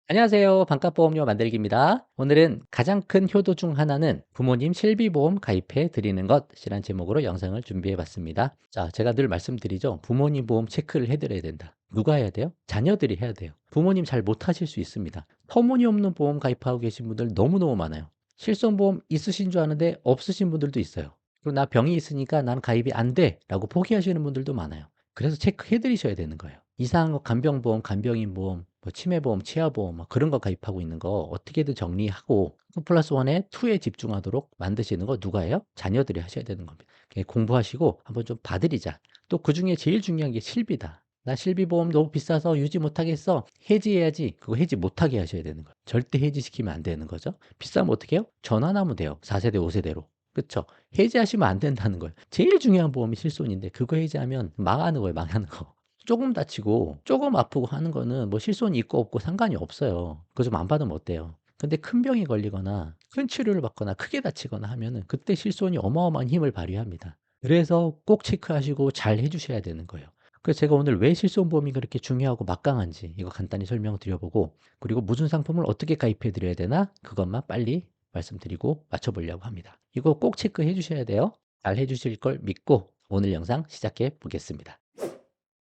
안녕하세요. 반값보험료 만들기입니다. 오늘은 가장 큰 효도 중 하나는 부모님 실비보험 가입해 드리는 것이란 제목으로 영상을 준비해 봤습니다. 자, 제가 늘 말씀드리죠. 부모님 보험 체크를 해드려야 된다. 누가 해야 돼요? 자녀들이 해야 돼요. 부모님 잘 못하실 수 있습니다. 터무니없는 보험 가입하고 계신 분들 너무너무 많아요. 실손보험 있으신 줄 아는데 없으신 분들도 있어요. 그리고 나 병이 있으니까 난 가입이 안 돼 라고 포기하시는 분들도 많아요. 그래서 체크해 드리셔야 되는 거예요. 이상한 거 간병보험, 간병인보험, 뭐 치매보험, 치아보험 막 그런 거 가입하고 있는 거 어떻게든 정리하고 2 플러스 1에 2에 집중하도록 만드시는 거 누가 해요? 자녀들이 하셔야 되는 겁니다. 공부하시고 한번 좀 봐드리자. 또 그중에 제일 중요한 게 실비다. 나 실비보험 너무 비싸서 유지 못하겠어. 해지해야지. 그거 해지 못하게 하셔야 되는 거예요. 절대 해지시키면 안 되는 거죠. 비싸면 어떻게 해요? 전환하면 돼요. 4세대, 5세대로. 그쵸? 해지하시면 안 된다는 거예요. 제일 중요한 보험이 실손인데 그거 해지하면 망하는 거예요. 망하는 거. 조금 다치고 조금 아프고 하는 거는 뭐 실손이 있고 없고 상관이 없어요. 그거 좀 안 받으면 어때요? 근데 큰 병이 걸리거나 큰 치료를 받거나 크게 다치거나 하면은 그때 실손이 어마어마한 힘을 발휘합니다. 그래서 꼭 체크하시고 잘 해주셔야 되는 거예요. 그래서 제가 오늘 왜 실손보험이 그렇게 중요하고 막강한지 이거 간단히 설명을 드려보고, 그리고 무슨 상품을 어떻게 가입해 드려야 되나 그것만 빨리 말씀드리고 맞춰보려고 합니다. 이거 꼭 체크해 주셔야 돼요. 잘 해주실 걸 믿고 오늘 영상 시작해 보겠습니다.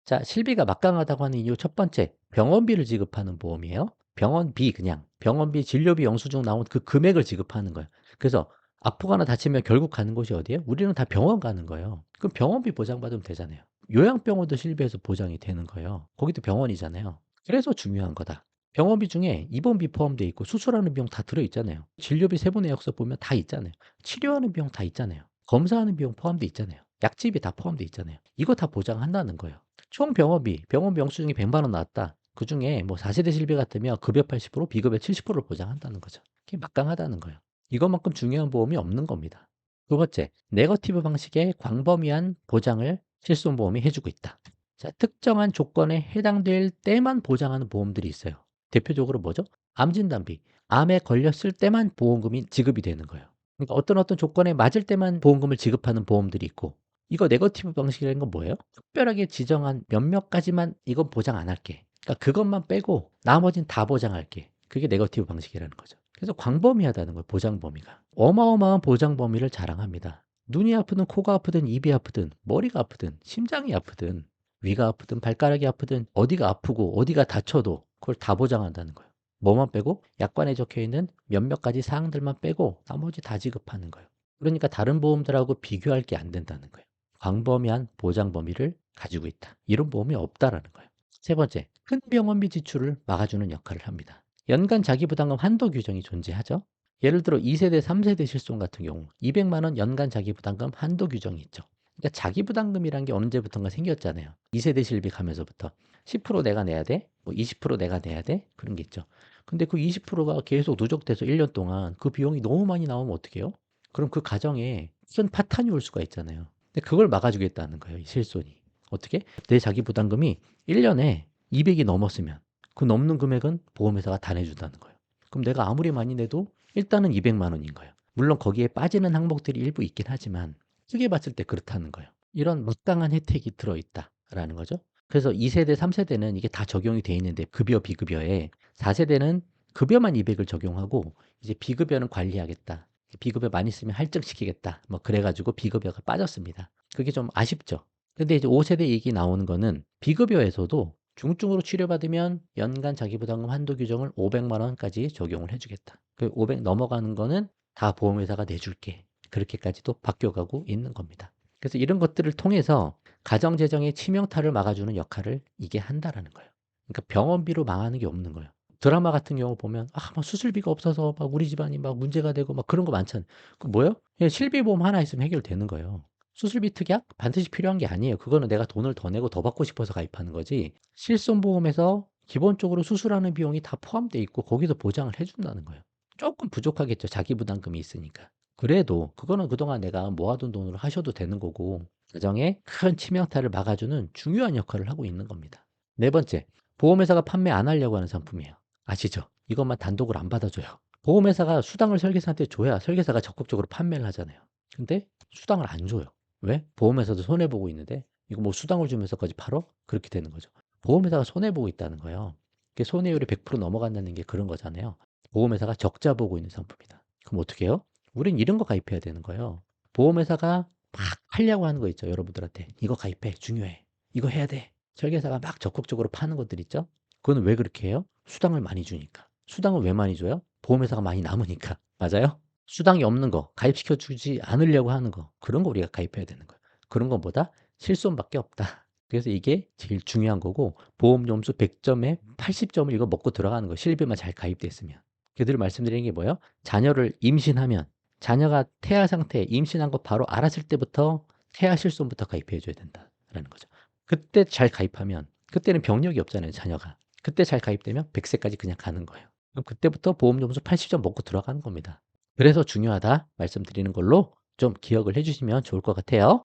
자, 실비가 막강하다고 하는 이유 첫 번째, 병원비를 지급하는 보험이에요. 병원비, 그냥 병원비, 진료비, 영수증 나온 그 금액을 지급하는 거예요. 그래서 아프거나 다치면 결국 가는 곳이 어디예요? 우리는 다 병원 가는 거예요. 그럼 병원비 보장받으면 되잖아요. 요양병원도 실비에서 보장이 되는 거예요. 거기도 병원이잖아요. 그래서 중요한 거다. 병원비 중에 입원비 포함되어 있고 수술하는 비용 다 들어있잖아요. 진료비 세부 내역서 보면 다 있잖아요. 치료하는 비용 다 있잖아요. 검사하는 비용 포함되어 있잖아요. 약집이 다 포함되어 있잖아요. 이거 다 보장한다는 거예요. 총 병원비 영수증이 100만 원 나왔다. 그중에 뭐 4세대 실비 같으면 급여 80%, 비급여 70%를 보장한다는 거죠. 그게 막강하다는 거예요. 이것만큼 중요한 보험이 없는 겁니다. 두 번째, 네거티브 방식의 광범위한 보장을 실손보험이 해주고 있다. 자, 특정한 조건에 해당될 때만 보장하는 보험들이 있어요. 대표적으로 뭐죠? 암진단비. 암에 걸렸을 때만 보험금이 지급이 되는 거예요. 그러니까 어떤 조건에 맞을 때만 보험금을 지급하는 보험들이 있고, 이거 네거티브 방식이라는 건 뭐예요? 특별하게 지정한 몇몇 가지만 이건 보장 안 할게. 그러니까 그것만 빼고 나머진 다 보장할게. 그게 네거티브 방식이라는 거죠. 그래서 광범위하다는 거예요. 보장 범위가. 어마어마한 보장 범위를 자랑합니다. 눈이 아프든 코가 아프든 입이 아프든 머리가 아프든 심장이 아프든 위가 아프든 발가락이 아프든 어디가 아프고 어디가 다쳐도 그걸 다 보장한다는 거예요. 뭐만 빼고? 약관에 적혀 있는 몇몇 가지 사항들만 빼고 나머지 다 지급하는 거예요. 그러니까 다른 보험들하고 비교할 게 안 된다는 거예요. 광범위한 보장 범위를 가지고 있다. 이런 보험이 없다라는 거예요. 세 번째, 큰 병원비 지출을 막아주는 역할을 합니다. 연간 자기부담금 한도 규정이 존재하죠. 예를 들어 2세대, 3세대 실손 같은 경우 200만 원 연간 자기부담금 한도 규정이 있죠. 그러니까 자기부담금이란 게 언제부턴가 생겼잖아요. 2세대 실비 가면서부터 10% 내가 내야 돼, 뭐 20% 내가 내야 돼, 그런 게 있죠. 근데 그 20%가 계속 누적돼서 1년 동안 그 비용이 너무 많이 나오면 어떡해요? 그럼 그 가정에 큰 파탄이 올 수가 있잖아요. 근데 그걸 막아주겠다는 거예요, 이 실손이. 어떻게? 내 자기 부담금이 1년에 200이 넘었으면 그 넘는 금액은 보험회사가 다 내준다는 거예요. 그럼 내가 아무리 많이 내도 일단은 200만 원인 거예요. 물론 거기에 빠지는 항목들이 일부 있긴 하지만 크게 봤을 때 그렇다는 거예요. 이런 막강한 혜택이 들어있다라는 거죠. 그래서 2세대, 3세대는 이게 다 적용이 돼 있는데 급여, 비급여에 4세대는 급여만 200을 적용하고 이제 비급여는 관리하겠다. 비급여 많이 쓰면 할증시키겠다. 뭐 그래가지고 비급여가 빠졌습니다. 그게 좀 아쉽죠. 근데 이제 5세대 얘기 나오는 거는 비급여에서도 중증으로 치료받으면 연간 자기부담금 한도 규정을 500만 원까지 적용을 해주겠다. 그 500 넘어가는 거는 다 보험회사가 내줄게. 그렇게까지도 바뀌어가고 있는 겁니다. 그래서 이런 것들을 통해서 가정재정의 치명타를 막아주는 역할을 이게 한다라는 거예요. 그러니까 병원비로 망하는 게 없는 거예요. 드라마 같은 경우 보면 막 수술비가 없어서 막 우리 집안이 막 문제가 되고 막 그런 거 많잖아요. 그 뭐예요? 그냥 실비보험 하나 있으면 해결되는 거예요. 수술비 특약 반드시 필요한 게 아니에요. 그거는 내가 돈을 더 내고 더 받고 싶어서 가입하는 거지. 실손보험에서 기본적으로 수술하는 비용이 다 포함되어 있고 거기서 보장을 해준다는 거예요. 조금 부족하겠죠. 자기 부담금이 있으니까. 그래도 그거는 그동안 내가 모아둔 돈으로 하셔도 되는 거고 가정의 큰 치명타를 막아주는 중요한 역할을 하고 있는 겁니다. 네 번째, 보험회사가 판매 안 하려고 하는 상품이에요. 아시죠? 이것만 단독으로 안 받아줘요. 보험회사가 수당을 설계사한테 줘야 설계사가 적극적으로 판매를 하잖아요. 근데 수당을 안 줘요. 왜? 보험회사도 손해보고 있는데 이거 뭐 수당을 주면서까지 팔어? 그렇게 되는 거죠. 보험회사가 손해보고 있다는 거예요. 손해율이 100% 넘어간다는 게 그런 거잖아요. 보험회사가 적자 보고 있는 상품이다. 그럼 어떻게 해요? 우린 이런 거 가입해야 되는 거예요. 보험회사가 막 하려고 하는 거 있죠. 여러분들한테. 이거 가입해. 중요해. 이거 해야 돼. 설계사가 막 적극적으로 파는 것들 있죠. 그거는 왜 그렇게 해요? 수당을 많이 주니까. 수당을 왜 많이 줘요? 보험회사가 많이 남으니까. 맞아요? 수당이 없는 거, 가입시켜 주지 않으려고 하는 거, 그런 거 우리가 가입해야 되는 거예요. 그런 것보다 실손밖에 없다. 그래서 이게 제일 중요한 거고, 보험 점수 100점에 80점을 이거 먹고 들어가는 거예요. 실비만 잘 가입돼 있으면. 그들 말씀드리는 게 뭐예요? 자녀를 임신하면, 자녀가 태아 상태, 임신한 거 바로 알았을 때부터 태아 실손부터 가입해 줘야 된다라는 거죠. 그때 잘 가입하면, 그때는 병력이 없잖아요, 자녀가. 그때 잘 가입되면 100세까지 그냥 가는 거예요. 그럼 그때부터 보험 점수 80점 먹고 들어가는 겁니다. 그래서 중요하다 말씀드리는 걸로 좀 기억을 해 주시면 좋을 것 같아요.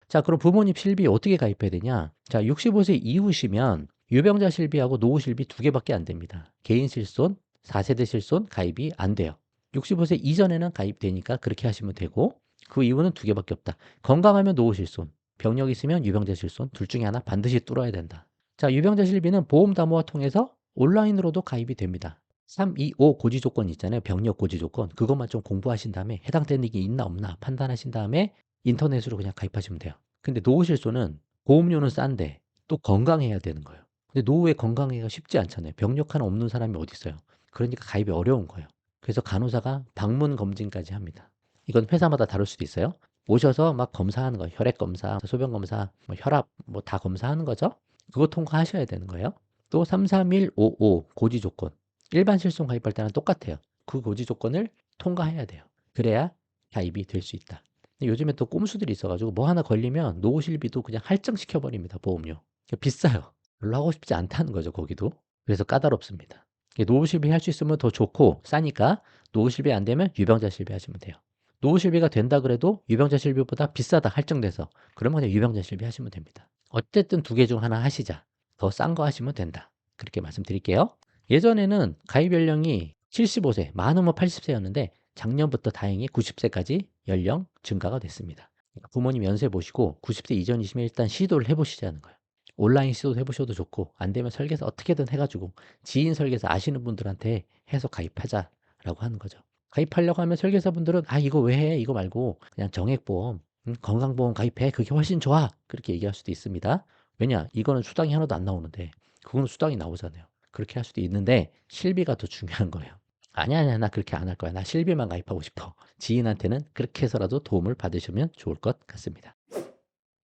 자, 그럼 부모님 실비 어떻게 가입해야 되냐? 자, 65세 이후시면 유병자 실비하고 노후 실비 두 개밖에 안 됩니다. 개인 실손, 4세대 실손 가입이 안 돼요. 65세 이전에는 가입되니까 그렇게 하시면 되고, 그 이후는 두 개밖에 없다. 건강하면 노후 실손, 병력 있으면 유병자 실손, 둘 중에 하나 반드시 뚫어야 된다. 자, 유병자 실비는 보험담보와 통해서 온라인으로도 가입이 됩니다. 325 고지 조건 있잖아요. 병력 고지 조건. 그것만 좀 공부하신 다음에 해당되는 게 있나 없나 판단하신 다음에 인터넷으로 그냥 가입하시면 돼요. 근데 노후실손은 보험료는 싼데 또 건강해야 되는 거예요. 근데 노후에 건강하기가 쉽지 않잖아요. 병력 하나 없는 사람이 어디 있어요. 그러니까 가입이 어려운 거예요. 그래서 간호사가 방문 검진까지 합니다. 이건 회사마다 다를 수도 있어요. 오셔서 막 검사하는 거예요. 혈액 검사, 소변 검사, 뭐 혈압 뭐 다 검사하는 거죠. 그거 통과하셔야 되는 거예요. 또 33155 고지 조건. 일반 실손 가입할 때랑 똑같아요. 그 고지 조건을 통과해야 돼요. 그래야 가입이 될 수 있다. 근데 요즘에 또 꼼수들이 있어가지고 뭐 하나 걸리면 노후실비도 그냥 할증시켜버립니다. 보험료. 비싸요. 별로 하고 싶지 않다는 거죠. 거기도. 그래서 까다롭습니다. 노후실비 할 수 있으면 더 좋고 싸니까 노후실비 안 되면 유병자 실비 하시면 돼요. 노후실비가 된다 그래도 유병자 실비보다 비싸다 할증돼서 그러면 그냥 유병자 실비 하시면 됩니다. 어쨌든 두 개 중 하나 하시자. 더 싼 거 하시면 된다. 그렇게 말씀드릴게요. 예전에는 가입 연령이 75세, 많으면 80세였는데 작년부터 다행히 90세까지 연령 증가가 됐습니다. 그러니까 부모님 연세 보시고 90세 이전이시면 일단 시도를 해보시자는 거예요. 온라인 시도도 해보셔도 좋고 안 되면 설계사 어떻게든 해가지고 지인 설계사 아시는 분들한테 해서 가입하자라고 하는 거죠. 가입하려고 하면 설계사분들은 아 이거 왜 해? 이거 말고 그냥 정액보험, 건강보험 가입해. 그게 훨씬 좋아. 그렇게 얘기할 수도 있습니다. 왜냐? 이거는 수당이 하나도 안 나오는데 그거는 수당이 나오잖아요. 그렇게 할 수도 있는데 실비가 더 중요한 거예요. 아니야, 아니야, 나 그렇게 안 할 거야. 나 실비만 가입하고 싶어. 지인한테는 그렇게 해서라도 도움을 받으시면 좋을 것 같습니다.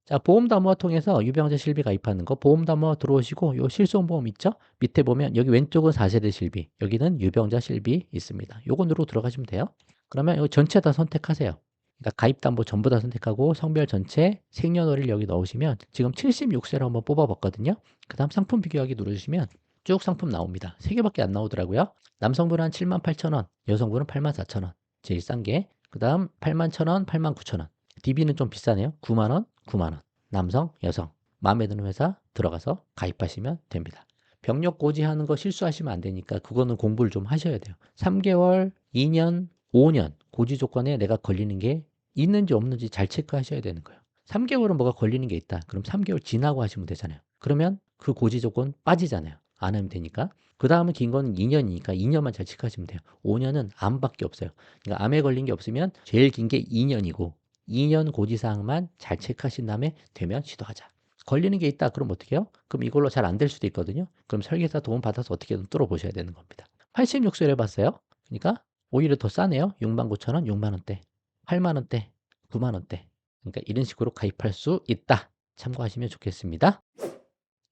자, 보험담보와 통해서 유병자 실비 가입하는 거, 보험담보 들어오시고, 요 실손보험 있죠? 밑에 보면 여기 왼쪽은 4세대 실비, 여기는 유병자 실비 있습니다. 요거 누르고 들어가시면 돼요. 그러면 이거 전체 다 선택하세요. 그러니까 가입담보 전부 다 선택하고 성별 전체, 생년월일 여기 넣으시면 지금 76세로 한번 뽑아봤거든요. 그 다음 상품 비교하기 누르시면 쭉 상품 나옵니다. 3개밖에 안 나오더라고요. 남성분은 한 78,000원, 여성분은 84,000원. 제일 싼 게. 그 다음 81,000원, 89,000원. DB는 좀 비싸네요. 9만원, 9만원. 남성, 여성. 마음에 드는 회사 들어가서 가입하시면 됩니다. 병력 고지하는 거 실수하시면 안 되니까 그거는 공부를 좀 하셔야 돼요. 3개월, 2년, 5년 고지 조건에 내가 걸리는 게 있는지 없는지 잘 체크하셔야 되는 거예요. 3개월은 뭐가 걸리는 게 있다. 그럼 3개월 지나고 하시면 되잖아요. 그러면 그 고지 조건 빠지잖아요. 안 하면 되니까. 그 다음은 긴 거는 2년이니까 2년만 잘 체크하시면 돼요. 5년은 암밖에 없어요. 그러니까 암에 걸린 게 없으면 제일 긴 게 2년이고 2년 고지사항만 잘 체크하신 다음에 되면 시도하자. 걸리는 게 있다. 그럼 어떻게 해요? 그럼 이걸로 잘 안 될 수도 있거든요. 그럼 설계사 도움 받아서 어떻게든 뚫어보셔야 되는 겁니다. 86세를 해봤어요. 그러니까 오히려 더 싸네요. 69,000원, 6만원대, 8만원대, 9만원대. 그러니까 이런 식으로 가입할 수 있다. 참고하시면 좋겠습니다.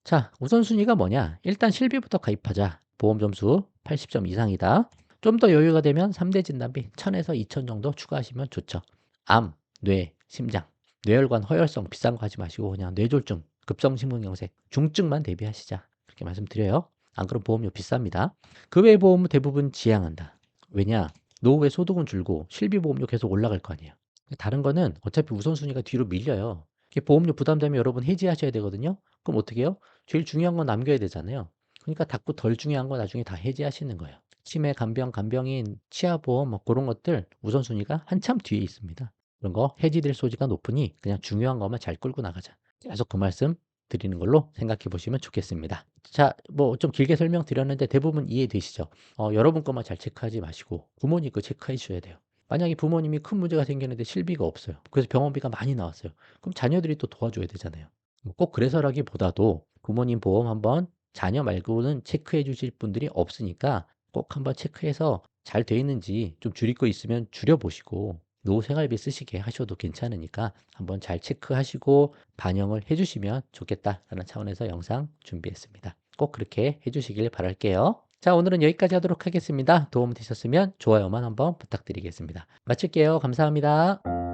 자, 우선순위가 뭐냐? 일단 실비부터 가입하자. 보험 점수 80점 이상이다. 좀 더 여유가 되면 3대 진단비 1000에서 2000 정도 추가하시면 좋죠. 암, 뇌, 심장, 뇌혈관 허혈성 비싼 거 하지 마시고 그냥 뇌졸중, 급성심근경색, 중증만 대비하시자. 그렇게 말씀드려요. 안 그럼 보험료 비쌉니다. 그 외 보험은 대부분 지양한다. 왜냐? 노후에 소득은 줄고 실비보험료 계속 올라갈 거 아니에요. 다른 거는 어차피 우선순위가 뒤로 밀려요. 이게 보험료 부담되면 여러분 해지하셔야 되거든요. 그럼 어떻게 해요? 제일 중요한 건 남겨야 되잖아요. 그러니까 닫고 덜 중요한 거 나중에 다 해지하시는 거예요. 치매, 간병인, 치아보험 뭐 그런 것들 우선순위가 한참 뒤에 있습니다. 그런 거 해지될 소지가 높으니 그냥 중요한 것만 잘 끌고 나가자. 계속 그 말씀 드리는 걸로 생각해 보시면 좋겠습니다. 자, 뭐 좀 길게 설명드렸는데 대부분 이해되시죠? 여러분 것만 잘 체크하지 마시고 부모님 거 체크해 주셔야 돼요. 만약에 부모님이 큰 문제가 생겼는데 실비가 없어요. 그래서 병원비가 많이 나왔어요. 그럼 자녀들이 또 도와줘야 되잖아요. 뭐꼭 그래서라기보다도 부모님 보험 한번 자녀 말고는 체크해 주실 분들이 없으니까 꼭 한번 체크해서 잘 돼 있는지 좀 줄일 거 있으면 줄여 보시고 노후 생활비 쓰시게 하셔도 괜찮으니까 한번 잘 체크하시고 반영을 해 주시면 좋겠다라는 차원에서 영상 준비했습니다. 꼭 그렇게 해 주시길 바랄게요. 자, 오늘은 여기까지 하도록 하겠습니다. 도움 되셨으면 좋아요만 한번 부탁드리겠습니다. 마칠게요. 감사합니다.